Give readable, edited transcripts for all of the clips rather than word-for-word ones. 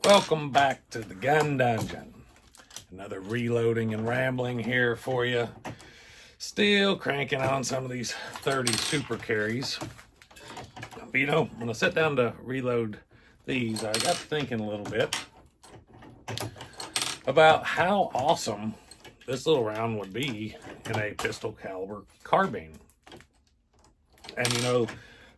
Welcome back to the Gun Dungeon. Another reloading and rambling here for you. Still cranking on some of these 30 super carries. But you know, when I sat down to reload these, I got thinking a little bit about how awesome this little round would be in a pistol caliber carbine. And you know,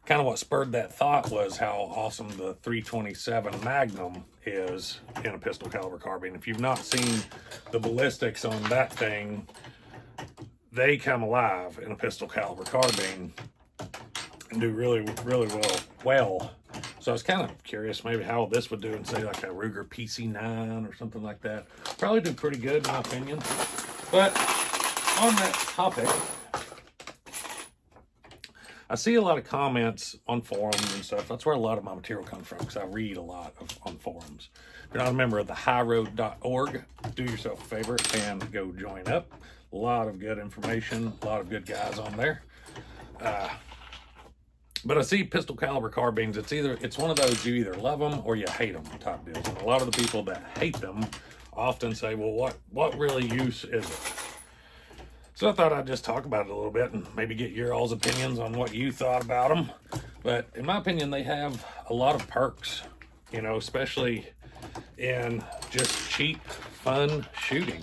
kind of what spurred that thought was how awesome the 327 Magnum is in a pistol caliber carbine. If you've not seen the ballistics on that thing, they come alive in a pistol caliber carbine and do really well. So I was kind of curious maybe how this would do in, say, like a Ruger PC9 or something like that. Probably do pretty good in my opinion. But on that topic, I see a lot of comments on forums and stuff. That's where a lot of my material comes from, because I read a lot on forums. If you're not a member of the highroad.org, do yourself a favor and go join up. A lot of good information, a lot of good guys on there. But I see pistol caliber carbines, it's one of those, you either love them or you hate them type deals. And a lot of the people that hate them often say, well, what really use is it? So I thought I'd just talk about it a little bit and maybe get your all's opinions on what you thought about them. But in my opinion, they have a lot of perks, you know, especially in just cheap, fun shooting.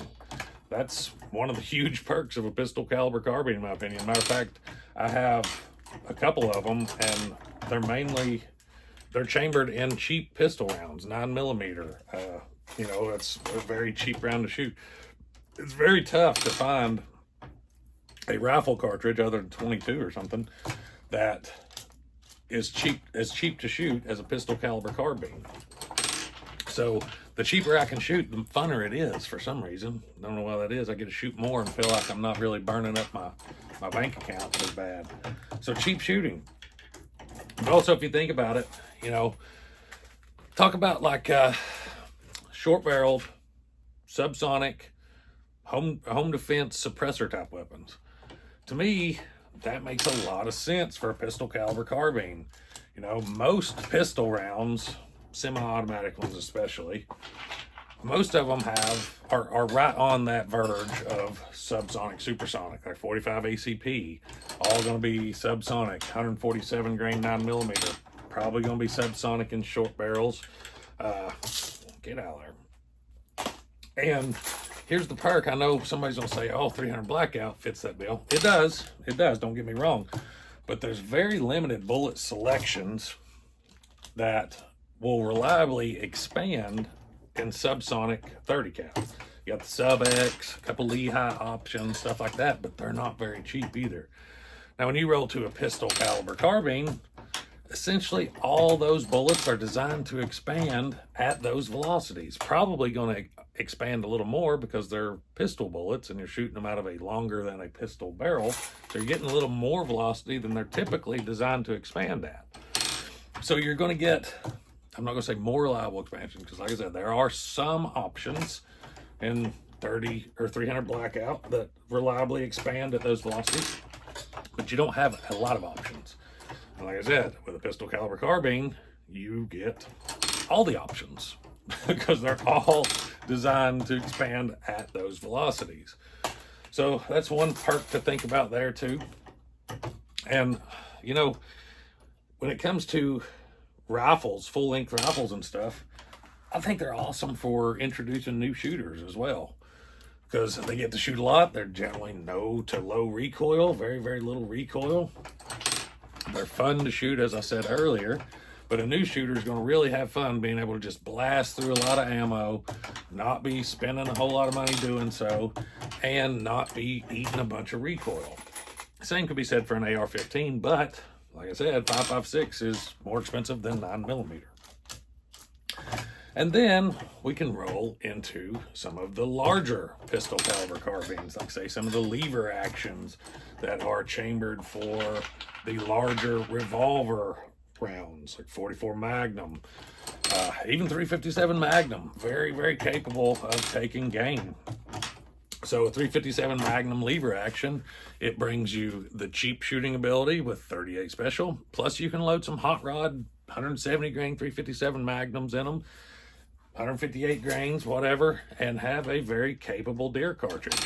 That's one of the huge perks of a pistol caliber carbine, in my opinion. Matter of fact, I have a couple of them, and they're chambered in cheap pistol rounds, 9mm. You know, it's a very cheap round to shoot. It's very tough to find a rifle cartridge other than 22 or something that is cheap to shoot as a pistol caliber carbine. So the cheaper I can shoot, the funner it is for some reason. Don't know why that is. I get to shoot more and feel like I'm not really burning up my bank account so bad. So cheap shooting. But also, if you think about it, you know, talk about like short barreled, subsonic, home defense suppressor type weapons. To me, that makes a lot of sense for a pistol caliber carbine. You know, most pistol rounds, semi-automatic ones especially, most of them are right on that verge of subsonic, supersonic, like 45 ACP, all going to be subsonic, 147 grain 9mm, probably going to be subsonic in short barrels. Get out of there. And here's the perk. I know somebody's going to say, oh, 300 Blackout fits that bill. It does, don't get me wrong. But there's very limited bullet selections that will reliably expand in subsonic 30 cal. You got the Sub X, a couple Lehigh options, stuff like that, but they're not very cheap either. Now, when you roll to a pistol caliber carbine, essentially all those bullets are designed to expand at those velocities. Probably going to expand a little more because they're pistol bullets and you're shooting them out of a longer than a pistol barrel. So you're getting a little more velocity than they're typically designed to expand at. So you're going to get, I'm not going to say more reliable expansion, because like I said, there are some options in 30 or 300 Blackout that reliably expand at those velocities, but you don't have a lot of options. And like I said, with a pistol caliber carbine, you get all the options because they're all designed to expand at those velocities. So that's one perk to think about there too. And you know, when it comes to rifles, full-length rifles and stuff, I think they're awesome for introducing new shooters as well, because they get to shoot a lot. They're generally no to low recoil, very little recoil. They're fun to shoot, as I said earlier, but a new shooter is going to really have fun being able to just blast through a lot of ammo, not be spending a whole lot of money doing so, and not be eating a bunch of recoil. Same could be said for an AR-15, but like I said, 5.56 is more expensive than 9mm. And then we can roll into some of the larger pistol caliber carbines, like say some of the lever actions that are chambered for the larger revolver rounds, like 44 Magnum, even 357 Magnum, very capable of taking game. So a 357 Magnum lever action, it brings you the cheap shooting ability with 38 special, plus you can load some hot rod 170 grain 357 Magnums in them. 158 grains, whatever, and have a very capable deer cartridge.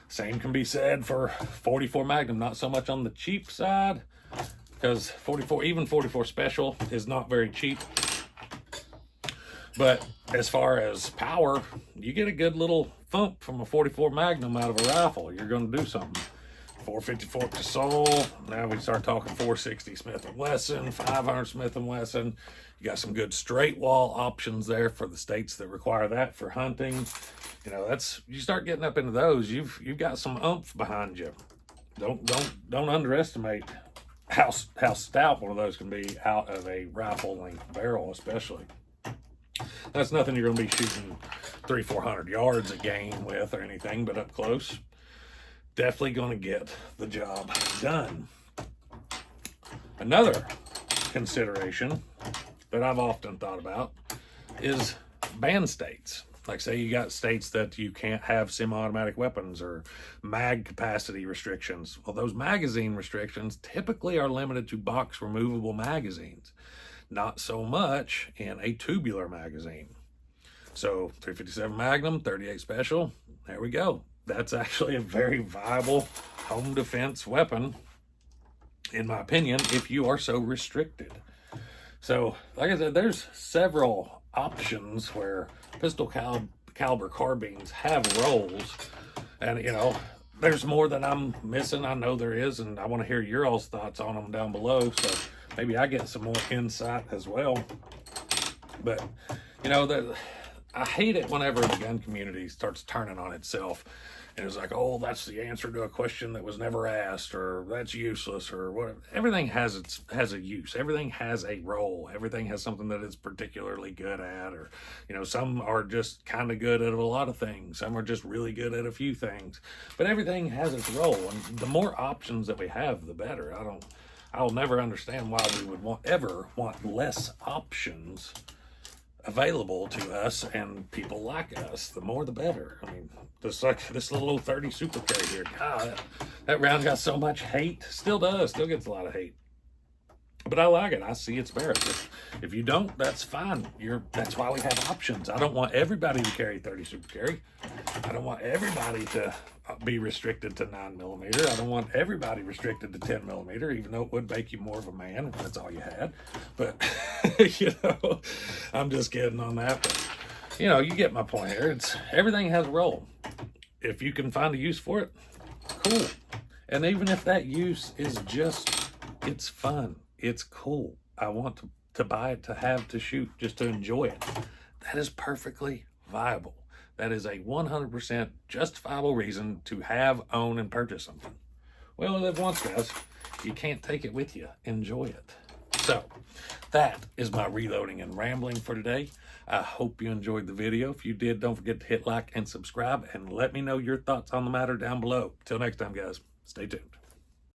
Same can be said for 44 Magnum, not so much on the cheap side, because 44 Special is not very cheap. But as far as power, you get a good little thump from a 44 Magnum out of a rifle. You're going to do something. 454 Casole. Now we start talking 460 Smith & Wesson, 500 Smith & Wesson. You got some good straight wall options there for the states that require that for hunting. You know, that's, you start getting up into those, you've got some oomph behind you. Don't underestimate how stout one of those can be out of a rifle length barrel, especially. That's nothing you're going to be shooting 300-400 yards a game with or anything, but up close, definitely going to get the job done. Another consideration that I've often thought about is ban states. Like, say you got states that you can't have semi-automatic weapons or mag capacity restrictions. Well, those magazine restrictions typically are limited to box removable magazines, not so much in a tubular magazine. So 357 Magnum, 38 Special, there we go. That's actually a very viable home defense weapon, in my opinion, if you are so restricted. So, like I said, there's several options where pistol caliber carbines have roles, and you know, there's more that I'm missing. I know there is, and I want to hear your all's thoughts on them down below, so maybe I get some more insight as well. But you know, I hate it whenever the gun community starts turning on itself. And it's like, oh, that's the answer to a question that was never asked, or that's useless, or whatever. Everything has a use. Everything has a role. Everything has something that it's particularly good at, or, you know, some are just kind of good at a lot of things. Some are just really good at a few things. But everything has its role, and the more options that we have, the better. I'll never understand why we would ever want less options available to us and people like us. The more the better. I mean, just like this little old 30 Super Carry here, God, that round got so much hate. Still does, still gets a lot of hate, but I like it. I see its merits. If you don't, that's fine. That's why we have options. I don't want everybody to carry 30 Super Carry. I don't want everybody to be restricted to 9mm. I don't want everybody restricted to 10mm, even though it would make you more of a man if that's all you had. But you know, I'm just kidding on that. But you know, you get my point here. Everything has a role. If you can find a use for it, cool. And even if that use is just, it's fun, it's cool, I want to buy it, to have, to shoot, just to enjoy it, that is perfectly viable. That is a 100% justifiable reason to have, own, and purchase something. Well, live once, guys. You can't take it with you. Enjoy it. So, that is my reloading and rambling for today. I hope you enjoyed the video. If you did, don't forget to hit like and subscribe, and let me know your thoughts on the matter down below. Till next time, guys, stay tuned.